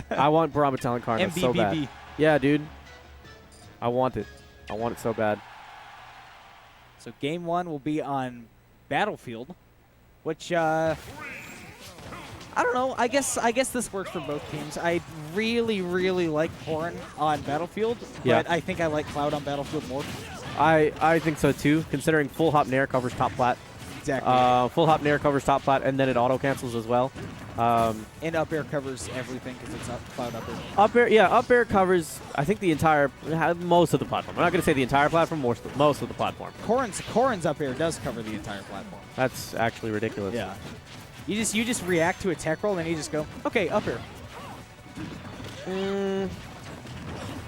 I want Barometal and Karna so bad. MBBB. Yeah, dude. I want it. I want it so bad. So game 1 will be on Battlefield, which I don't know. I guess this works for both teams. I really like Corrin on Battlefield, but I think I like Cloud on Battlefield more. I think so too, considering full hop nair covers top plat. Exactly. Full hop nair covers top plat, and then it auto cancels as well. And up air covers everything because it's Cloud up air. Up air, yeah, up air covers, I think, most of the platform. I'm not going to say the entire platform, most of the platform. Corrin's up air does cover the entire platform. That's actually ridiculous. Yeah. You just react to a tech roll, and you just go, okay, up air.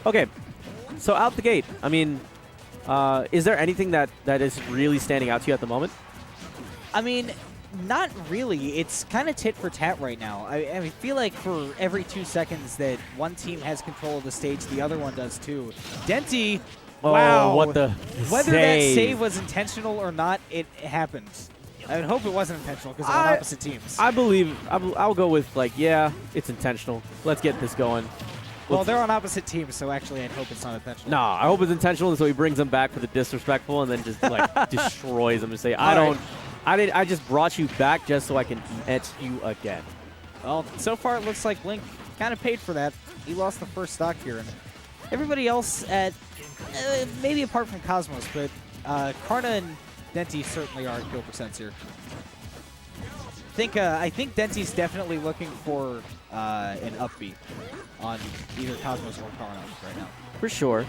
Okay, so out the gate, I mean, is there anything that is really standing out to you at the moment? I mean, not really. It's kind of tit for tat right now. I feel like for every 2 seconds that one team has control of the stage, the other one does too. Denti, wow. What the Whether that save was intentional or not, it happened. I would hope it wasn't intentional because they're on opposite teams. I believe, I'll go with, like, yeah, it's intentional. Let's get this going. Well, they're on opposite teams, so actually I'd hope it's not intentional. No, I hope it's intentional, and so he brings them back for the disrespectful and then just, like, destroys them and say, I just brought you back just so I can et you again. Well, so far it looks like Blink kind of paid for that. He lost the first stock here. And everybody else at, maybe apart from Cosmos, but Karna and Denti certainly are kill percents here. I think Denti's definitely looking for an upbeat on either Cosmos or Karna right now. For sure.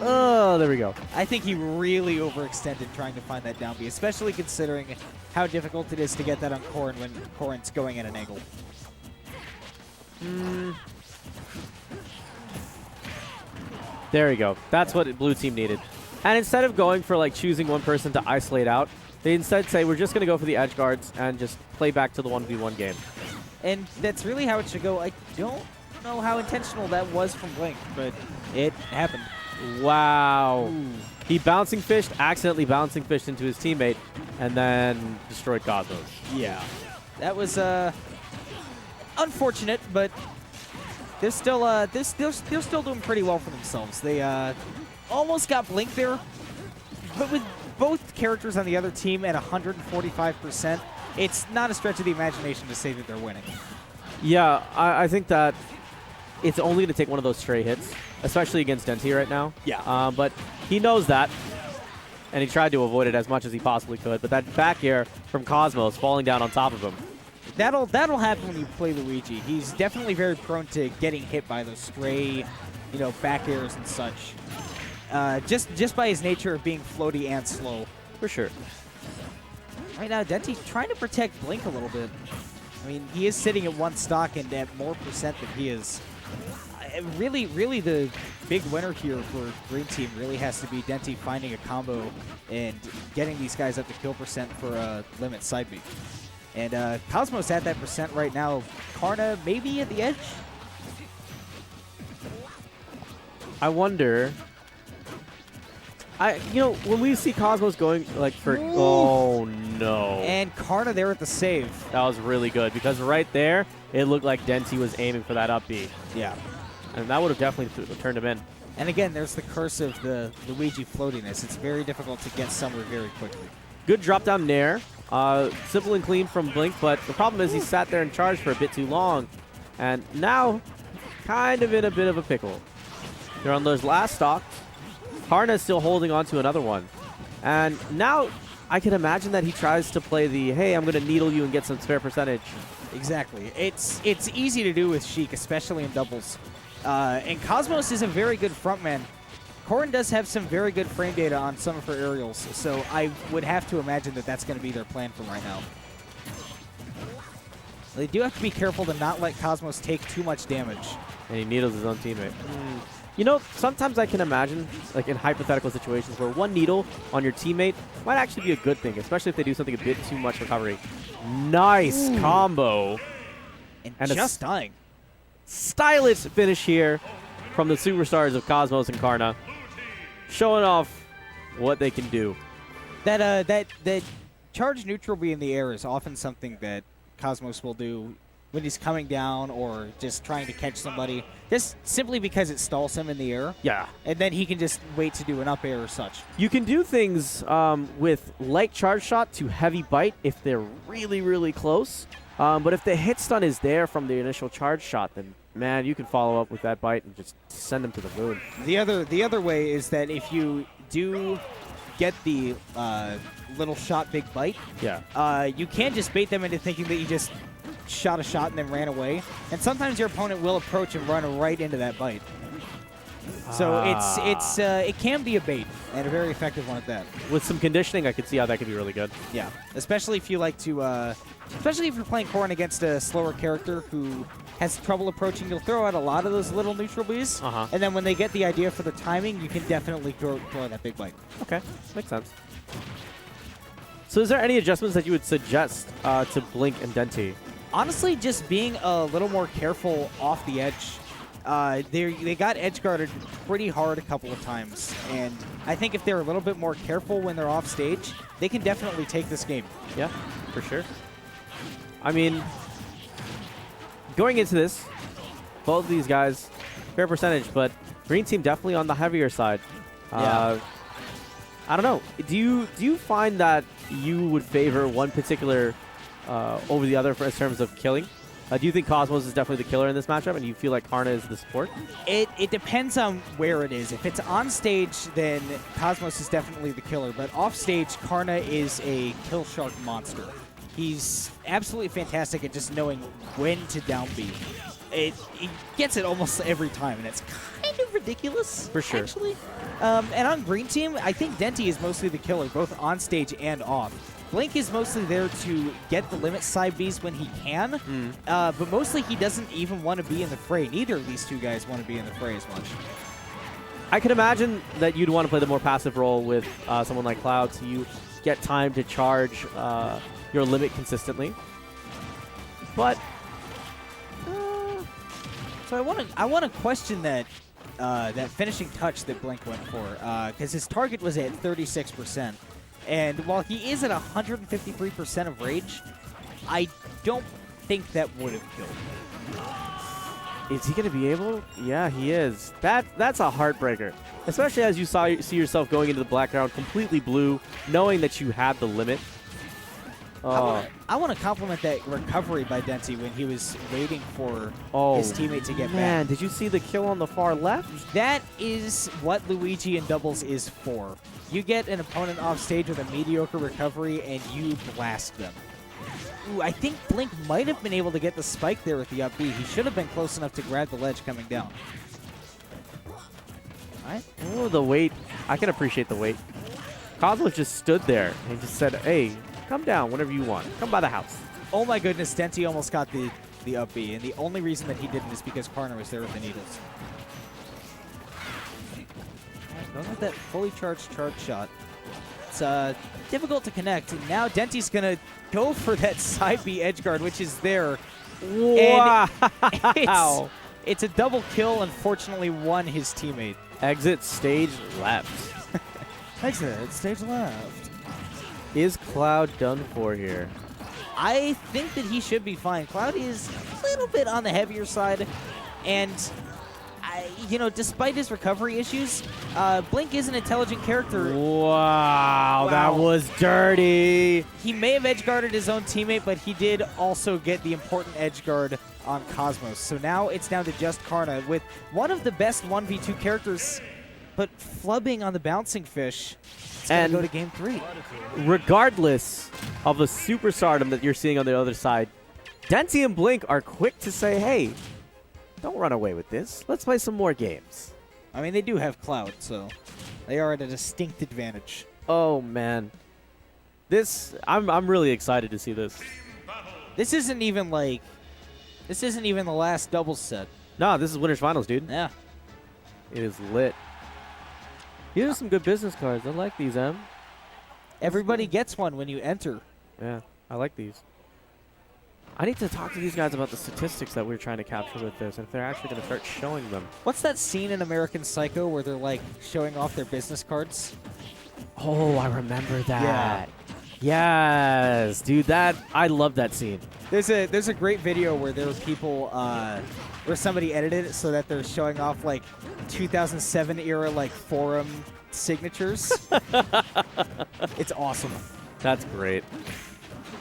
Oh, there we go. I think he really overextended trying to find that down B, especially considering how difficult it is to get that on Corrin when Corrin's going at an angle. There we go. That's what blue team needed. And instead of going for, like, choosing one person to isolate out, they instead say, we're just going to go for the edge guards and just play back to the 1v1 game. And that's really how it should go. I don't know how intentional that was from Blink, but it happened. Wow. Ooh. He accidentally bouncing fished into his teammate, and then destroyed Cosmos. Yeah. That was unfortunate, but they're still doing pretty well for themselves. They almost got Blink there, but with both characters on the other team at 145%, it's not a stretch of the imagination to say that they're winning. Yeah, I think that it's only going to take one of those stray hits, especially against Denti right now. Yeah. But he knows that, and he tried to avoid it as much as he possibly could. But that back air from Cosmos falling down on top of him. That'll happen when you play Luigi. He's definitely very prone to getting hit by those stray, back airs and such. Just by his nature of being floaty and slow. For sure. Right now, Denti's trying to protect Blink a little bit. I mean, he is sitting at one stock and at more percent than he is. Really, the big winner here for Green Team really has to be Denti finding a combo and getting these guys up to kill percent for a limit side beat. And Cosmos at that percent right now. Karna maybe at the edge? I wonder. When we see Cosmos going like for, oh no. And Karna there at the save. That was really good because right there, it looked like Denti was aiming for that up B. Yeah. And that would have definitely turned him in. And again, there's the curse of the Luigi floatiness. It's very difficult to get somewhere very quickly. Good drop down nair. Simple and clean from Blink, but the problem is he sat there and charged for a bit too long. And now, kind of in a bit of a pickle. They're on those last stocks. Karna is still holding on to another one. And now I can imagine that he tries to play the, hey, I'm going to needle you and get some spare percentage. Exactly. It's easy to do with Sheik, especially in doubles. And Cosmos is a very good frontman. Corrin does have some very good frame data on some of her aerials, so I would have to imagine that that's going to be their plan from right now. They do have to be careful to not let Cosmos take too much damage. And he needles his own teammate. Sometimes I can imagine, like in hypothetical situations, where one needle on your teammate might actually be a good thing, especially if they do something a bit too much recovery. Nice combo. And just dying. Stylish finish here from the superstars of Cosmos and Karna, showing off what they can do. That charge neutral B in the air is often something that Cosmos will do when he's coming down or just trying to catch somebody, just simply because it stalls him in the air. Yeah. And then he can just wait to do an up air or such. You can do things with light charge shot to heavy bite if they're really, really close. But if the hit stun is there from the initial charge shot, then, man, you can follow up with that bite and just send them to the moon. The other way is that if you do get the little shot, big bite, you can just bait them into thinking that you just shot a shot and then ran away. And sometimes your opponent will approach and run right into that bite. So it can be a bait, and a very effective one at that. With some conditioning, I could see how that could be really good. Yeah, especially if you like to, especially if you're playing Karna against a slower character who has trouble approaching. You'll throw out a lot of those little neutral bees, and then when they get the idea for the timing, you can definitely throw that big bite. Okay, makes sense. So is there any adjustments that you would suggest to Blink and Denti? Honestly, just being a little more careful off the edge. They got edge guarded pretty hard a couple of times, and I think if they're a little bit more careful when they're off stage, they can definitely take this game. Yeah, for sure. I mean, going into this, both of these guys, fair percentage, but green team definitely on the heavier side. Yeah. I don't know. Do you find that you would favor one particular over the other in terms of killing? Do you think Cosmos is definitely the killer in this matchup, and you feel like Karna is the support? It depends on where it is. If it's on stage, then Cosmos is definitely the killer. But off stage, Karna is a kill shark monster. He's absolutely fantastic at just knowing when to down B. He gets it almost every time, and it's kind of ridiculous, for sure. Actually. And on green team, I think Denti is mostly the killer, both on stage and off. Blink is mostly there to get the limit side Bs when he can, but mostly he doesn't even want to be in the fray. Neither of these two guys want to be in the fray as much. I can imagine that you'd want to play the more passive role with someone like Cloud, so you get time to charge your limit consistently. But so I want to question that that finishing touch that Blink went for, because his target was at 36%. And while he is at 153% of rage, I don't think that would have killed him. Is he going to be able? Yeah, he is. That's a heartbreaker. Especially as you see yourself going into the background completely blue, knowing that you had the limit. I want to compliment that recovery by Denti when he was waiting for his teammate to get back. Man, did you see the kill on the far left? That is what Luigi in doubles is for. You get an opponent off stage with a mediocre recovery, and you blast them. Ooh, I think Blink might have been able to get the spike there with the up B. He should have been close enough to grab the ledge coming down. All right. Oh, the wait. I can appreciate the wait. Cosmos just stood there and just said, hey, come down whenever you want. Come by the house. Oh my goodness, Denti almost got the up B, and the only reason that he didn't is because Karna was there with the needles. Don't have that fully charged charge shot. It's difficult to connect. And now Denti's going to go for that side B edge guard, which is there. Wow. And it's a double kill. Unfortunately, won his teammate. Exit stage left. Exit stage left. Is Cloud done for here? I think that he should be fine. Cloud is a little bit on the heavier side, and despite his recovery issues, Blink is an intelligent character. Wow, that was dirty. He may have edge guarded his own teammate, but he did also get the important edge guard on Cosmos. So now it's down to just Karna with one of the best 1v2 characters, but flubbing on the bouncing fish. It's going to go to game 3. Regardless of the superstardom that you're seeing on the other side, Denti and Blink are quick to say, hey, don't run away with this. Let's play some more games. I mean, they do have Cloud, so they are at a distinct advantage. Oh, man. I'm really excited to see this. This isn't even the last doubles set. No, this is winners finals, dude. Yeah. It is lit. These are some good business cards. I like these, Em. Everybody gets one when you enter. Yeah, I like these. I need to talk to these guys about the statistics that we're trying to capture with this, and if they're actually going to start showing them. What's that scene in American Psycho where they're, like, showing off their business cards? Oh, I remember that. Yeah. Yes, dude, I love that scene. There's a great video where there were people where somebody edited it so that they're showing off like 2007 era like forum signatures. It's awesome. That's great.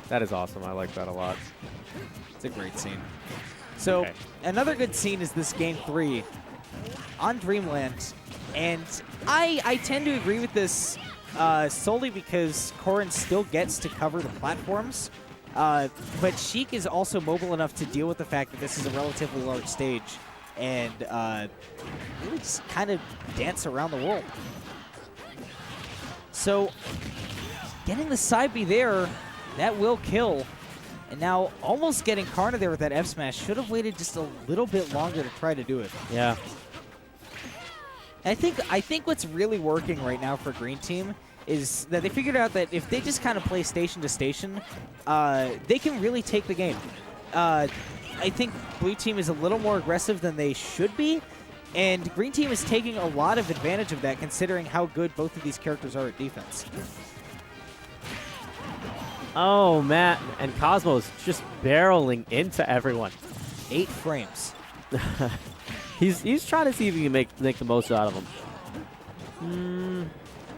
That is awesome. I like that a lot. It's a great scene. So another good scene is this game 3 on Dreamland, and I tend to agree with this solely because Corrin still gets to cover the platforms, but Sheik is also mobile enough to deal with the fact that this is a relatively large stage and really just kind of dance around the world. So getting the side B there, that will kill. And now almost getting Karna there with that F smash. Should have waited just a little bit longer to try to do it. Yeah. I think what's really working right now for Green Team is that they figured out that if they just kind of play station to station, they can really take the game. I think Blue Team is a little more aggressive than they should be, and Green Team is taking a lot of advantage of that considering how good both of these characters are at defense. Oh, man. And Cosmo's just barreling into everyone. 8 frames. He's trying to see if he can make the most out of them.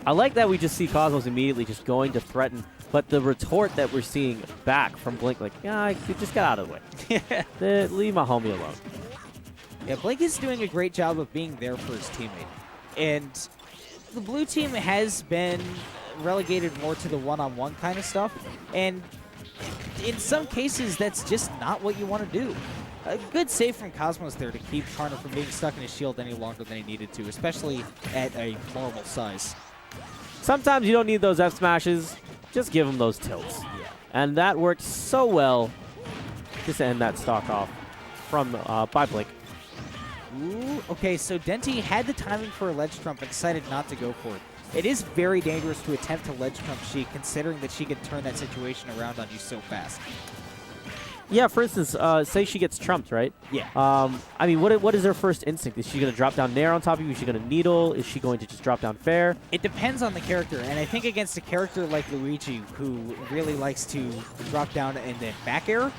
I like that we just see Cosmos immediately just going to threaten, but the retort that we're seeing back from Blink, like, yeah, just get out of the way. Leave my homie alone. Yeah, Blink is doing a great job of being there for his teammate. And the Blue Team has been relegated more to the one-on-one kind of stuff, and in some cases that's just not what you want to do. A good save from Cosmos there to keep Karna from being stuck in his shield any longer than he needed to, especially at a normal size. Sometimes you don't need those F smashes, just give him those tilts. Yeah. And that worked so well just to end that stock off from by Blink. Ooh, okay, so Denti had the timing for a ledge trump but decided not to go for it. It is very dangerous to attempt to ledge trump Sheik, considering that she can turn that situation around on you so fast. Yeah, for instance, say she gets trumped, right? Yeah. I mean, what is her first instinct? Is she going to drop down Nair on top of you? Is she going to needle? Is she going to just drop down fair? It depends on the character, and I think against a character like Luigi, who really likes to drop down and then back air,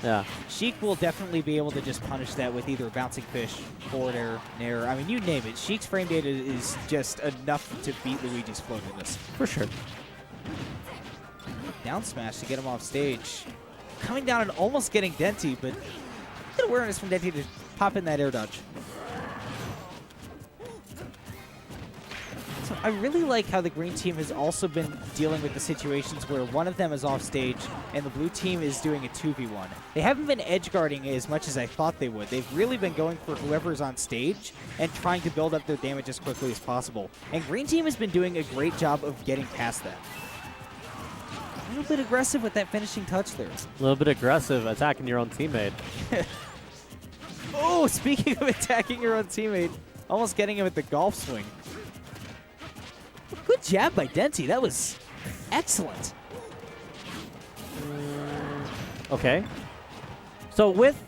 Sheik will definitely be able to just punish that with either bouncing fish, forward air, Nair. I mean, you name it. Sheik's frame data is just enough to beat Luigi's floatiness. For sure. Down smash to get him off stage. Coming down and almost getting Denti, but good awareness from Denti to pop in that air dodge. So I really like how the green team has also been dealing with the situations where one of them is off stage and the blue team is doing a 2v1. They haven't been edge guarding as much as I thought they would. They've really been going for whoever's on stage and trying to build up their damage as quickly as possible. And green team has been doing a great job of getting past that. A little bit aggressive with that finishing touch there. A little bit aggressive, attacking your own teammate. Oh, speaking of attacking your own teammate, almost getting him with the golf swing. Good jab by Denti. That was excellent. Okay. So with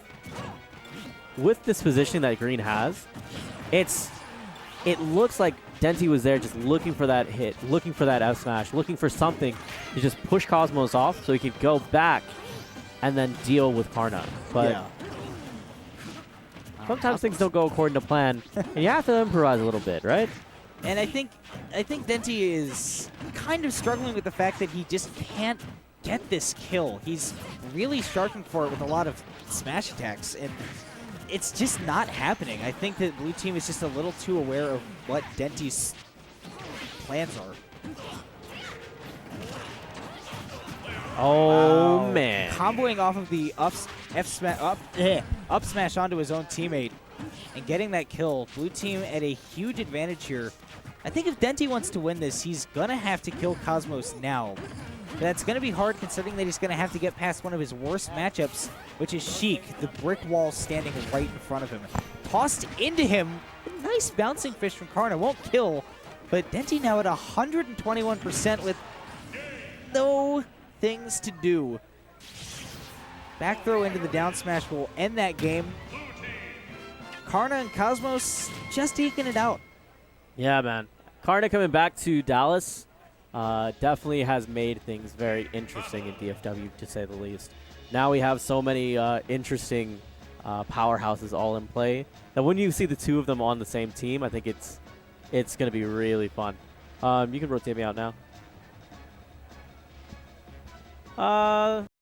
this position that green has, it looks like Denti was there just looking for that hit, looking for that F smash, looking for something to just push Cosmos off so he could go back and then deal with Karna. But yeah. Sometimes things don't go according to plan, and you have to improvise a little bit, right? And I think Denti is kind of struggling with the fact that he just can't get this kill. He's really starting for it with a lot of smash attacks, and it's just not happening. I think that blue team is just a little too aware of what Denti's plans are. Oh, wow. man. Comboing off of the up smash onto his own teammate and getting that kill. Blue team at a huge advantage here. I think if Denti wants to win this, he's going to have to kill Cosmos now. That's going to be hard considering that he's going to have to get past one of his worst matchups, which is Sheik, the brick wall standing right in front of him. Tossed into him. Nice bouncing fish from Karna. Won't kill, but Denti now at 121% with no things to do. Back throw into the down smash will end that game. Karna and Cosmos just eking it out. Yeah, man. Karna coming back to Dallas definitely has made things very interesting in DFW, to say the least. Now we have so many interesting powerhouses all in play that when you see the two of them on the same team, I think it's going to be really fun. You can rotate me out now.